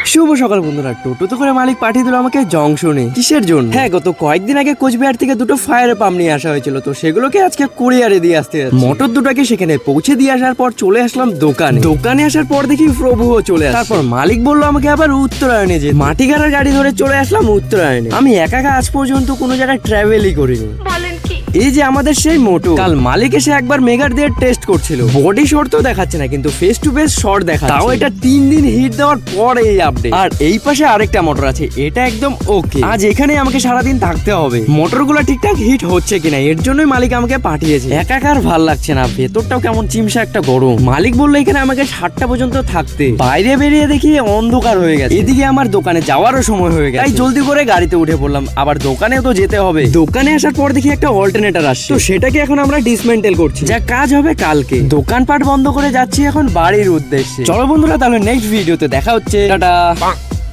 শুভ সকাল বন্ধুরা, টোটোতে করে মালিক পাঠিয়ে দিল আমাকে জংশনে। কিসের জন্য? হ্যাঁ, গত কয়েকদিন আগে কোচবিহার থেকে দুটো ফায়ার পাম্প নিয়ে আসা হয়েছিল, তো সেগুলোকে আজকে কুরিয়ারে দিয়ে আসতে যাচ্ছি। মোটর দুটাকে সেখানে পৌঁছে দিয়ে আসার পর চলে আসলাম দোকানে আসার পর দেখি প্রভুও চলে আসে। তারপর মালিক বললো আমাকে আবার উত্তরায়ণে যে মাটি গাড়ার গাড়ি ধরে চলে আসলাম উত্তরায়ণে। আমি একা আজ পর্যন্ত কোনো জায়গায় ট্রাভেলই করিনি। এই যে আমাদের সেই মোটর, কাল মালিক এসে একবার মেগার দিয়ে টেস্ট করছিল। বডি শর্ট তো দেখাচ্ছে না, কিন্তু ফেস টু ফেস শর্ট দেখাচ্ছে। তাও এটা 3 দিন হিট দেওয়ার পর এই আপডেট। আর এই পাশে আরেকটা মোটর আছে, এটা একদম ওকে। আজ এখানে আমাকে সারাদিন থাকতে হবে। মোটরগুলো ঠিকঠাক হিট হচ্ছে কিনা এর জন্যই মালিক আমাকে পাঠিয়েছে। একাকার ভাল লাগছে না, ভেতরটাও কেমন চিমসা একটা গরম। মালিক বললো এখানে আমাকে 7টা পর্যন্ত থাকতে। বাইরে বেরিয়ে দেখি অন্ধকার হয়ে গেছে। এদিকে আমার দোকানে যাওয়ারও সময় হয়ে গেছে, তাই জলদি করে গাড়িতে উঠে পড়লাম। আবার দোকানেও তো যেতে হবে। দোকানে আসার পর দেখি একটা অল্টারনেটর আসছে, তো সেটাকে এখন আমরা ডিসমেন্টেল করছি। যা কাজ হবে কালকে। দোকানপাট বন্ধ করে যাচ্ছি এখন বাড়ির উদ্দেশ্যে। চলো বন্ধুরা, তাহলে নেক্সট ভিডিওতে দেখা হচ্ছে। টাটা।